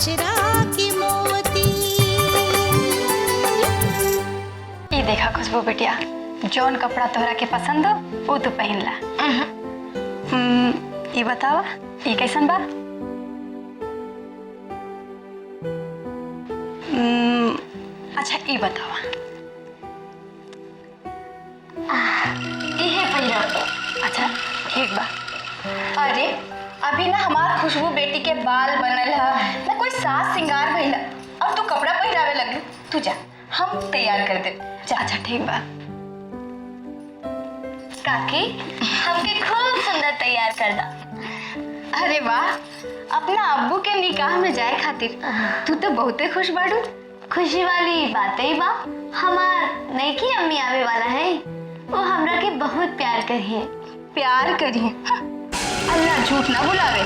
अचरा की मोती। ये देखा खुशबू बिटिया, जौन कपड़ा तोहरा के पसंद हो वो तू पहन ला। ये बतावा ये कैसन बा? अच्छा ये बतावा ये पहिरा। अच्छा ठीक बा। अरे अभी ना हमार खुशबू बेटी के बाल बनल है ना, कोई सास सिंगार भइल और तू कपड़ा पहिरावे लगलू। तू जा, हम तैयार कर दे। अच्छा ठीक बा। काकी हमके खूब सुंदर तैयार कर दा। अरे वाह, अपना अब्बू के निकाह में जाए खातिर तू तो बहुते खुश बाड़ू। खुशी वाली बात ही बा, हमार नई की अम्मी आवे वाला है, वो हमरा के बहुत प्यार करिए। प्यार करिए? अल्लाह झूठ ना बुलावे।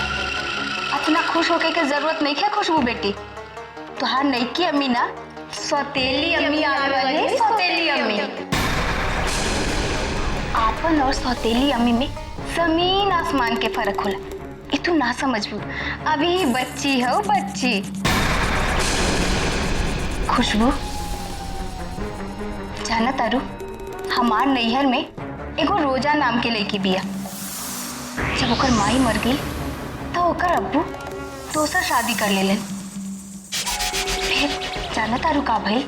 इतना खुश होके के जरूरत नहीं है खुशबू बेटी। तुहार नई की अम्मी ना सौतेली अम्मी आवे वाली है। सौतेली अम्मी। आपन और सौतेली अम्मी में जमीन आसमान के फर्क होला। ये तू ना समझबू, अभी बच्ची हो बच्ची। खुशबू जाना तारू, हमार नैहर में एगो रोजा नाम के लड़की बिया। जब ओकर माई मर गई तो ओकर अब्बू दोसर शादी कर लेलन। फिर जाना तारू का भाई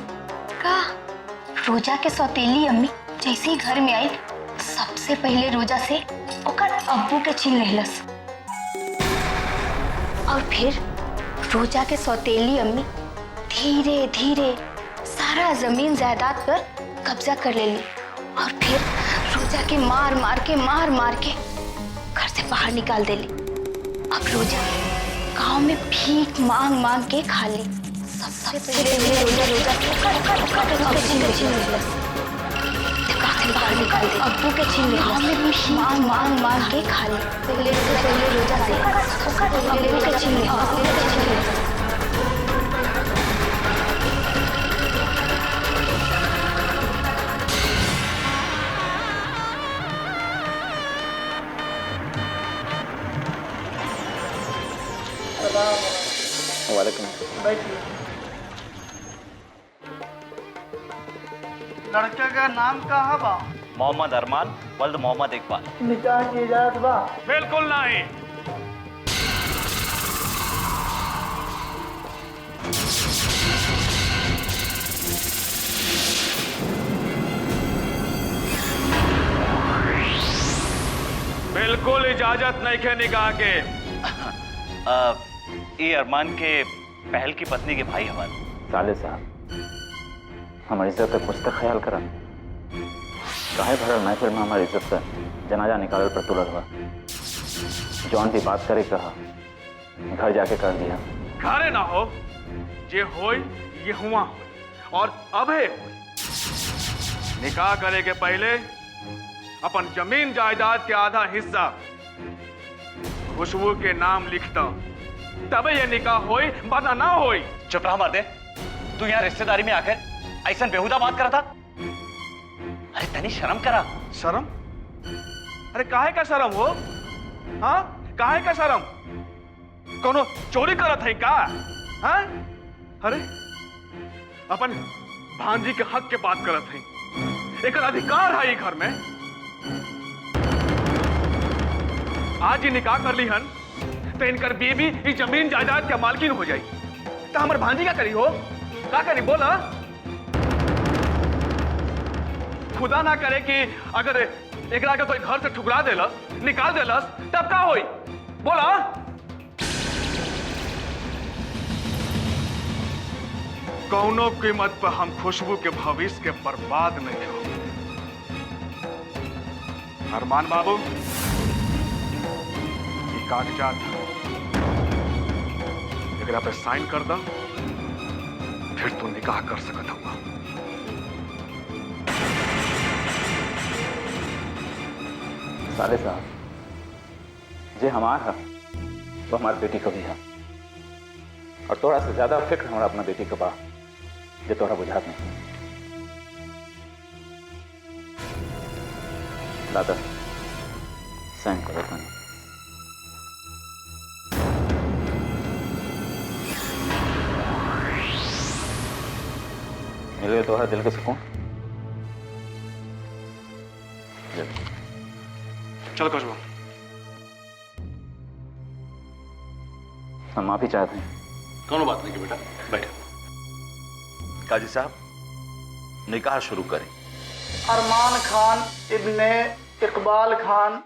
का रोजा के सौतेली अम्मी जैसे ही घर में आई, सबसे पहले रोजा से ओकर अब्बू के छीन लेहलस। और फिर रोजा के सौतेली अम्मी धीरे धीरे सारा जमीन जायदाद पर कब्जा कर ले ली। और फिर रोजा के मार मार के घर से बाहर निकाल दे ली। अब रोजा गांव में भीख मांग के खा ली। सबसे पहले रोजा बाहर निकाल दे, अब्बू के छीन गांव में भीख मांग के खा ली। पहले रोजा से अब्बू के छीन ले। वालेकुम। लड़के का नाम का है बा? मोहम्मद अरमान वल्द मोहम्मद इकबाल। निकाह की इजाजत बा? बिल्कुल नहीं। बिल्कुल इजाजत नहीं के निकाह के। ये अरमान के पहल की पत्नी के भाई हमारे। साले साहब, हमारी इज्जत का कुछ तो ख्याल करा। काहे भरल महफिल में हमारी इज्जत का जनाजा निकाल पर तुरंत हुआ। जौन भी बात करे कहा, घर जाके कर दिया। घरे ना हो, ये होई ये हुआ होई और अबे होई। निकाह करे के पहले अपन जमीन जायदाद के आधा हिस्सा खुशबू के नाम लिखता, तबे ये निकाह होई, वरना ना होई। चुप रहा मर्दे, तू यहाँ रिश्तेदारी में आकर ऐसा बेहुदा बात करा था? अरे तनी शर्म करा। शर्म? अरे काहे का शर्म हो? हाँ काहे का शर्म? कोनो चोरी करत है का? हाँ? अरे अपन भांजी के हक के बात करत है। एक अधिकार है ये घर में। आज ही निकाह कर ली हन तो इनकर बीबी इस जमीन जायदाद के मालकिन हो जाई। तो हमार भांजी क्या करी हो? क्या करी बोला? खुदा ना करे कि अगर एकरा के कोई घर से ठुकरा देलस, निकाल देलस, तब का होई? बोला? कौनो कीमत पर हम खुशबू के भविष्य के बर्बाद नहीं हो। अरमान बाबू, ये कागजात एकरा पे साइन कर दो, फिर तू निकाह कर सकत होगा। साले साहब, जे हमार है वो हमारी बेटी को भी है, और थोड़ा से ज्यादा फिक्र हमारा अपना बेटी के बा, जो तोरा बुझात नहीं। दादा साइन करो तुम। मिल गए तुम्हारा दिल का सुकून। चल खुशबू। हम माफी चाहते हैं। कोनो बात नहीं की बेटा, बैठे। काजी साहब, निकाह शुरू करें। अरमान खान इब्ने इकबाल खान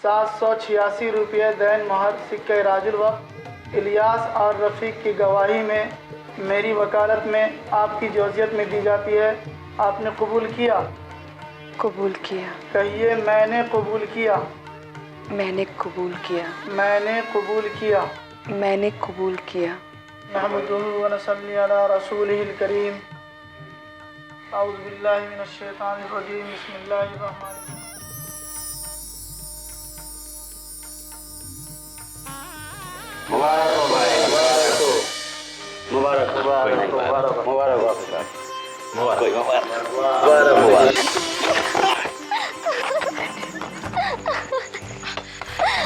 786 रुपये दैन मोहर सिक्के राजुल वक्त इलियास और रफ़ीक की गवाही में मेरी वकालत में आपकी जोजियत में दी जाती है। आपने कबूल किया? कबूल किया। कहिए मैंने कबूल किया। मैंने कबूल किया। मैंने कबूल किया। मैंने कबूल किया। नहमदुहु व नसल्ली अला रसूलिहिल करीम। अऊज़ु बिल्लाहि मिनश शैतानिर रजीम। बिस्मिल्लाहिर रहमानिर रहीम।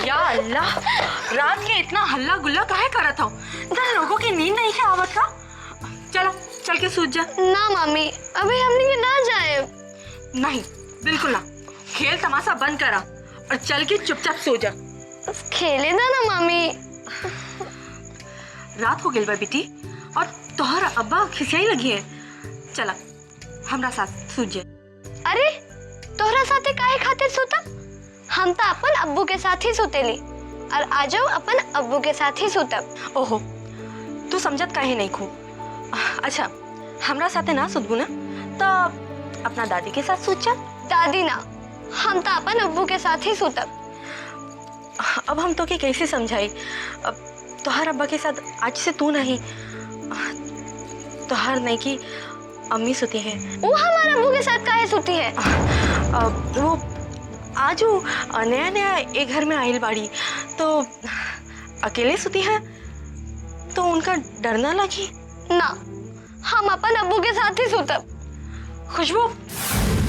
या अल्लाह, रात के इतना हल्ला गुल्ला काहे करत हो? इधर लोगों की नींद नहीं है आवत का? चलो चल के सूझ जा। ना मम्मी, अभी हमने के ना जाए। नहीं, बिल्कुल ना। खेल तमाशा बंद करा और चल के चुपचाप सो जा। खेले ना ना मम्मी। रात हो गई बा बेटी और तोहरा अब्बा खिसियाई लगी है। चला हमरा साथ सूझ जा। अरे तोहरा साथे काहे खातिर सोता? हम तो अपन अब्बू के साथ ही सोतेली और आज अपन अब्बू के साथ ही सोतब। ओहो, तू समझत काहे नहीं खू? अच्छा, हमरा साथे ना सुतबू ना तो अपना दादी के साथ सूझ जा। दादी ना, हम तो अपन अब्बू के साथ ही सोतब। अब हम तो के कैसे समझाई? अब तोहर अब्बा के साथ आज से तू नहीं, तोहर नहीं की अम्मी सोती है। वो हमारे अब्बू के साथ काहे सोती है? वो आज नया नया एक घर में आइल बाड़ी तो अकेले सोती है तो उनका डर ना लगी? ना, हम अपन अब्बू के साथ ही सोतब। खुशबू,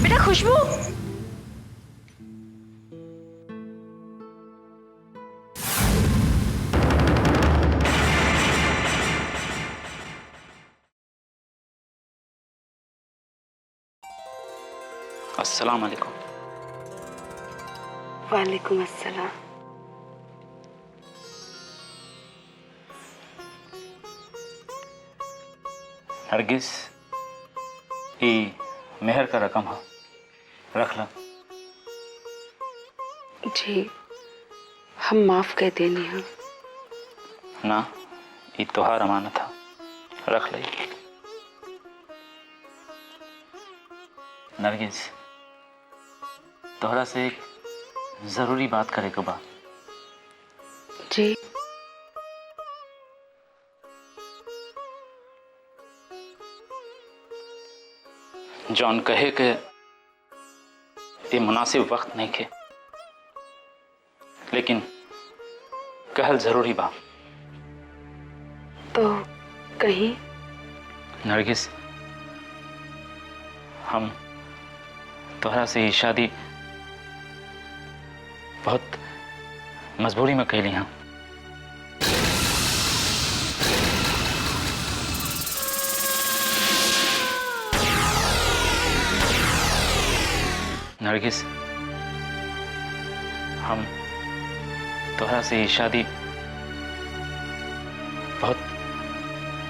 बेटा खुशबू। अस्सलाम वालेकुम। वालेकुम अस्सलाम। हरगिज ई मेहर का रकम है, रख ला। जी, हम माफ कर देनी है। ना, ई तोहार अमानत है, रख ले। नरगिस, तोहरा से एक जरूरी बात करे के बा। जी। जॉन कहे के ये मुनासिब वक्त नहीं खे, लेकिन कहल जरूरी बा। तो कहीं? नरगिस, हम तोहरा से ये शादी बहुत मजबूरी में कैली हैं। नरगिस, हम तोहरा से ये शादी बहुत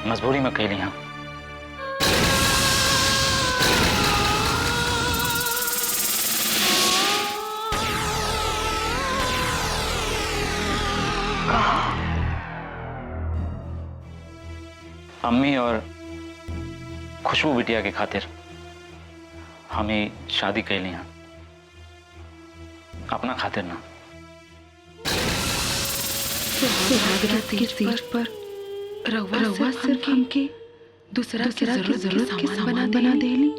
मजबूरी में कैली हैं। अम्मी और खुशबू बिटिया के खातिर हमें शादी कैली हैं, अपना खातिर ना। की सीट पर रवा सिर्फ हमके दूसरा की जरूरत के सामान बना देली।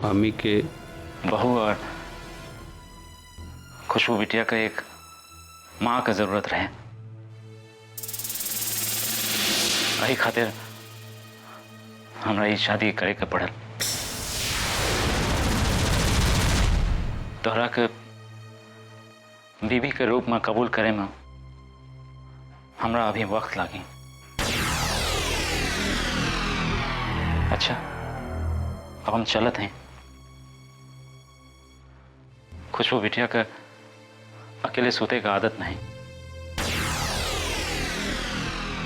अम्मी के बहू और खुशबू बिटिया का एक माँ का जरूरत रहे, वही खातिर हमरा ये शादी करे के पड़ल। तोहरा के बीबी के रूप में कबूल करे में हमरा अभी वक्त लागी। अच्छा, अब हम चलत हैं। खुशबू बिटिया का अकेले सोते का आदत नहीं,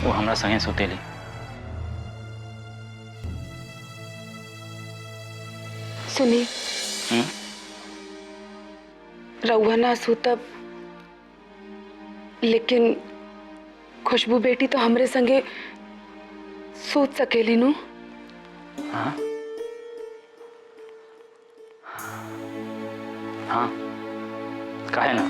वो हमरा संगे सुतेली। सुनी, रउआ ना सुतब, लेकिन खुशबू बेटी तो हमरे संगे सोच सकेली नु। हाँ हाँ, काहे ना।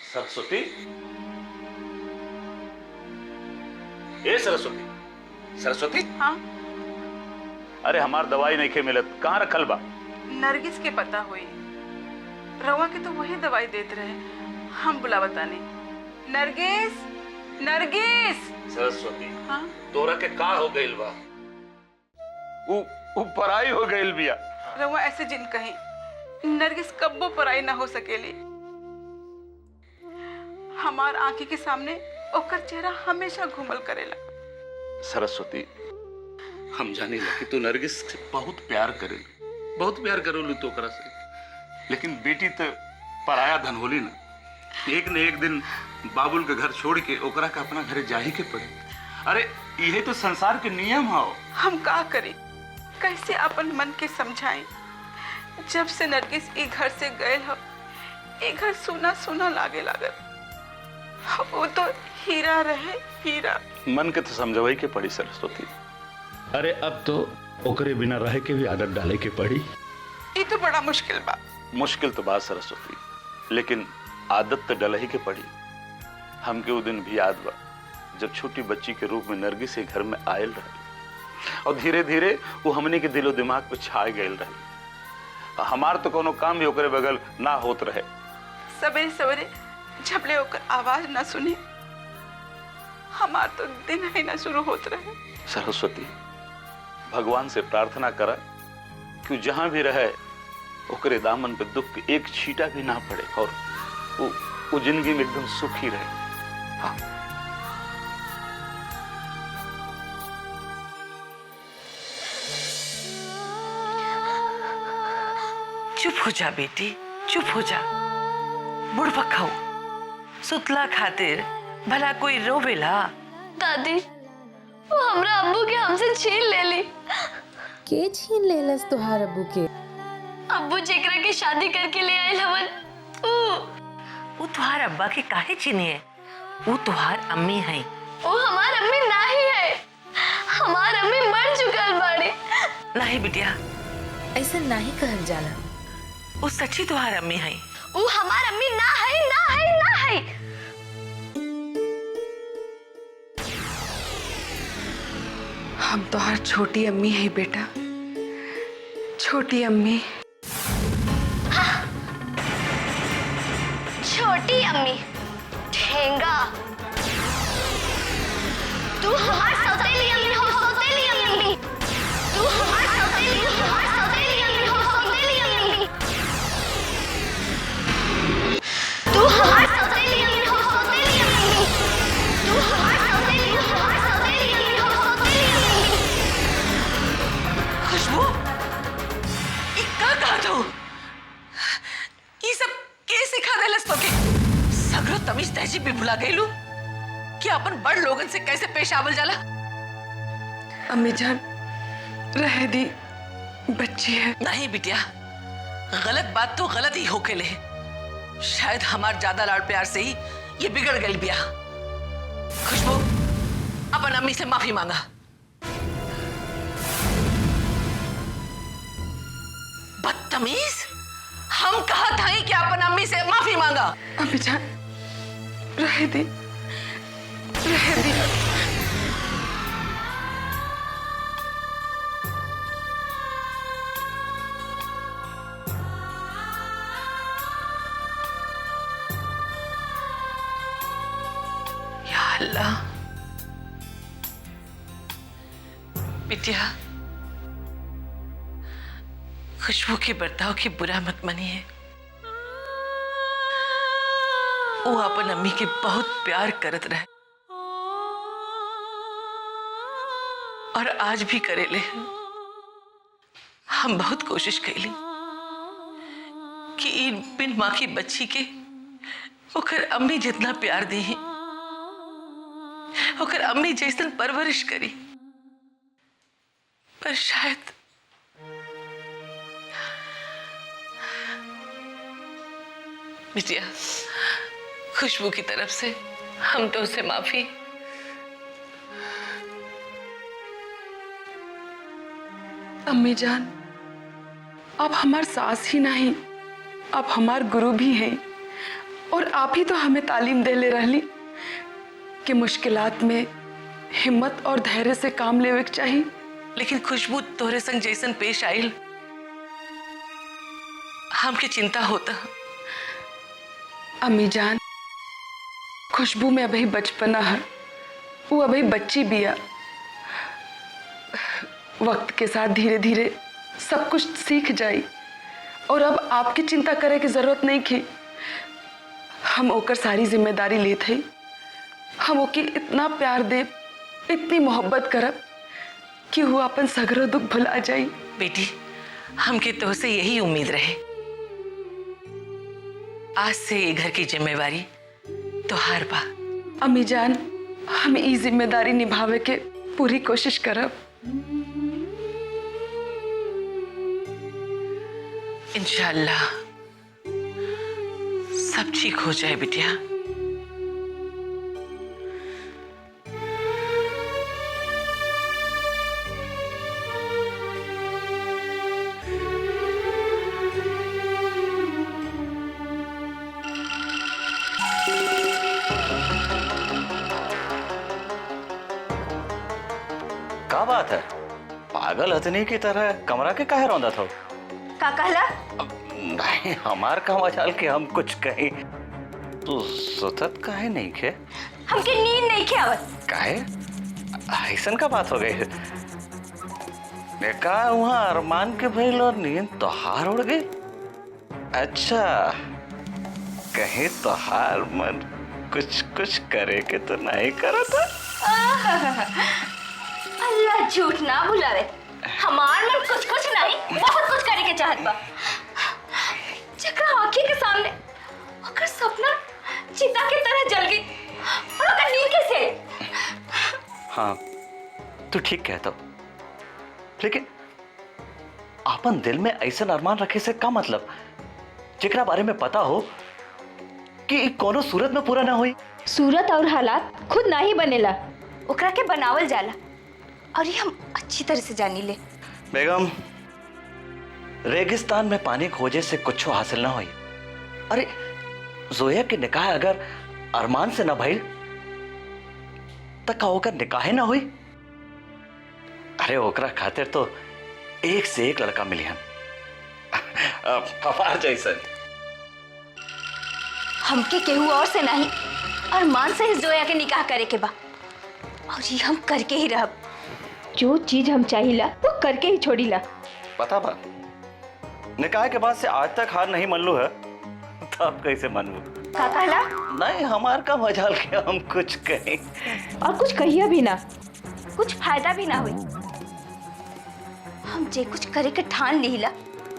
सरस्वती, ए सरस्वती, सरस्वती। हाँ, अरे हमार दवाई नहीं के मिलत, कहाँ रखल बा? नरगिस के पता हुई, रवा के तो वही दवाई देते रहे, हम बुलावता नहीं। नरगिस, नरगिस। सरस्वती, हाँ, तोरा के का हो गइल बा? उ पराई हो गइल बिया। रवा ऐसे जिन कहीं, नरगिस कब्बो पराई ना हो सकेली। हमार आंखी के सामने ओकर चेहरा हमेशा घूमल करेला। सरस्वती, हम जाने लगे तू नरगिस से बहुत प्यार करे, बहुत प्यार करोलू तो ओकरा से, लेकिन बेटी तो पराया धन होली ना। एक न एक दिन बाबुल के घर छोड़ के ओकरा का अपना घरे जाही के पड़े। अरे यही तो संसार के नियम हो। हम का करें, कैसे अपन मन के समझाएं? जब से नरगिस ई घर से गए हो, ई घर सुना सुना लागे लागल। वो तो हीरा रहे, हीरा। मन के तो समझवाई के पड़ी सरस्वती। अरे अब तो ओकरे बिना रह के भी आदत डाले के पड़ी। ये तो बड़ा मुश्किल बा। मुश्किल तो बात सरस्वती, लेकिन आदत तो डल ही के पड़ी। हमके वो दिन भी याद बा जब छोटी बच्ची के रूप में नरगिस से घर में आयल रहे, और धीरे धीरे वो हमने के दिलो दिमाग पे छा गए रहे। हमार तो कोनो काम भी ओकरे बगल ना होत रहे। सवेरे सवेरे झपले होकर आवाज ना सुने, हमार तो दिन ही ना शुरू होत रहे। सरस्वती, भगवान से प्रार्थना करा कि जहां भी रहे ओकरे दामन पे दुख के एक छींटा भी ना पड़े, और वो जिंदगी में एकदम सुखी रहे। हाँ। चुप हो जा बेटी, चुप हो जा। बुढ़बक खाओ, सुतला खातिर भला कोई रोवेला? दादी, वो हमरा अब्बू के हमसे छीन ले ली। के छीन लेलस तोहार अब्बू के? अब्बू जेकरा के शादी करके ले आयल हवन, वो तुहार अब्बा के काहे चिनिए? वो तुहार अम्मी है। वो हमार अम्मी नहीं है, हमार अम्मी मर चुकल बाड़ी। नहीं बिटिया, ऐसा नहीं कहल जाला। वो सच्ची तुहार अम्मी है। वो हमार अम्मी ना है, ना है, ना है। हम तो हर छोटी अम्मी है बेटा, छोटी अम्मी। छोटी अम्मी, ठेंगा। तू हमार सौतेली अम्मी हो, सौतेली अम्मी। तू हमार सौतेली अम्मी हो, सौतेली अम्मी हो, सौतेली अम्मी। तू हमार सौतेली अम्मी हो, सौतेली अम्मी। तू हमार सौतेली अम्मी हो, सौतेली अम्मी हो, सौतेली अम्मी। खुशबू, ये का कहा तू? ये सब के सिखा देलस तोके? सगरो तमीज तहजीब भी भुला गईलू कि अपन बड़ लोगन से कैसे पेश आवल जाला। अम्मी जान, रह दी, बच्ची है। नहीं बिटिया, गलत बात तो गलत ही होके ले। शायद हमार ज्यादा लाड़ प्यार से ही ये बिगड़ गई बिया। खुशबू, अपन अम्मी से माफी मांगा। बदतमीज, हम कहा था कि अपन अम्मी से माफी मांगा। अम्मी जान, रह दी, रह दी। अल्लाह। बिटिया, खुशबू के बर्ताव की बुरा मत मानिए। वो अपन अम्मी के बहुत प्यार करत रहे और आज भी करेले। हम बहुत कोशिश कैली कि इन बिन माँ की बच्ची के ओकर अम्मी जितना प्यार दी, ओकर अम्मी जैसन परवरिश करी, पर शायद बिटिया, खुशबू की तरफ से हम तो उसे माफी। अम्मी जान, आप हमार सास ही नहीं, आप हमार गुरु भी हैं और आप ही तो हमें तालीम दे ले रहली कि मुश्किलात में हिम्मत और धैर्य से काम लेवे के चाहिए। लेकिन खुशबू तोहरे संग जैसन पेश आइल, हमके चिंता होता। अम्मी जान, खुशबू में अभी बचपना है, वो अभी बच्ची बिया। वक्त के साथ धीरे धीरे सब कुछ सीख जाई और अब आपकी चिंता करे की जरूरत नहीं थी। हम ओकर सारी जिम्मेदारी लेते ही, हम ओके इतना प्यार दे, इतनी मोहब्बत करब कि वो अपन सगरो दुख भुला जाई। बेटी, हमके तो से यही उम्मीद रहे। आज से ये घर की जिम्मेवारी तोहार बा। अम्मी जान, हम ई जिम्मेदारी निभावे के पूरी कोशिश करब। इंशाअल्लाह सब ठीक हो जाए बिटिया। क्या बात है, पागल हथनी की तरह कमरा के काहे रौंदा था? का कहला? नहीं, हमार का मजाल के हम कुछ कहीं तो सुतत काहे नहीं खे? हमके नींद नहीं खे आवत। काहे? ऐसन का बात हो गई? देखा वहाँ अरमान के भइल और नींद तोहार उड़ गई। अच्छा, कहीं तोहार मन कुछ कुछ करे के तो नहीं करता? अल्लाह झूठ ना बुलावे, हमार मन कुछ कुछ नहीं, बहुत कुछ करे के चाहत बा। जकरा आँखी के सामने ओकर सपना चिता की तरह जल गई और ओकर नींद कैसे? हाँ, तू ठीक कहता, लेकिन अपन दिल में ऐसा अरमान रखे से का मतलब, जेकरा बारे में पता हो कि कोनो सूरत में पूरा ना होई। सूरत और हालात खुद ना ही बनेला, ओकरा के बनावल जाला और ये हम अच्छी तरह से जानी ले। बेगम, रेगिस्तान में पानी खोजे से कुछ हासिल ना हुई। अरे जोया के निकाह अगर अरमान से ना भइल तक का ओकर निकाहे ना हुई? अरे ओकरा खातिर तो एक से एक लड़का मिलियन हमार जैसन। हमके केहू और से नहीं, अरमान से ही जोया के निकाह करे के बा और ये हम करके ही रहब। जो चीज हम चाहिला वो करके ही छोड़ीला। पता बा, निकाह के बाद से आज तक हार नहीं मान लू है, तो अब कैसे मानू? का कहला? नहीं, हमार का मजाल के हम कुछ कहें और कुछ कहिया भी ना, कुछ फायदा भी ना हुई। हम जे कुछ करे के ठान लीला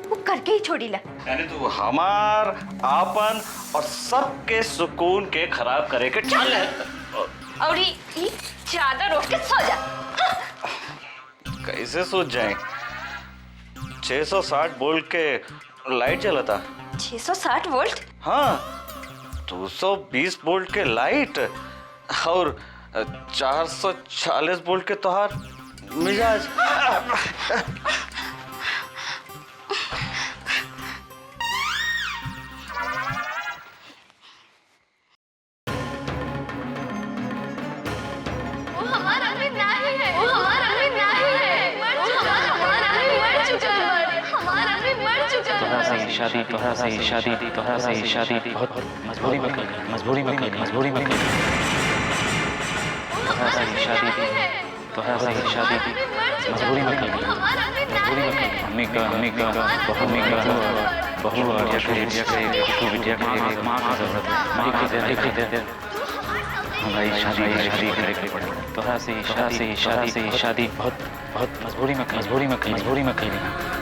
वो करके ही छोड़ीला। यानी तू हमार आपन और सबके सुकून के खराब करे के ठान ले। और ये चादर उठ के सो जा। कैसे सोच जाए? 660 वोल्ट के लाइट जलता। 660 वोल्ट? हाँ, 220 वोल्ट के लाइट और 440 वोल्ट के तोहार मिजाज। शादी तोहरा से शादी बहुत मजबूरी में कर ली। तोहरा से ही शादी तोहरा से ही शादी मजबूरी में कहीं मजबूरी में कहीं मम्मी का बहू बिटिया करे खुशबू बिटिया करे माँ का जरूरत है माँ की जिंदगी दे हमारी शादी करे पड़ेगा तोहरा से ही शादी बहुत बहुत मजबूरी में कहीं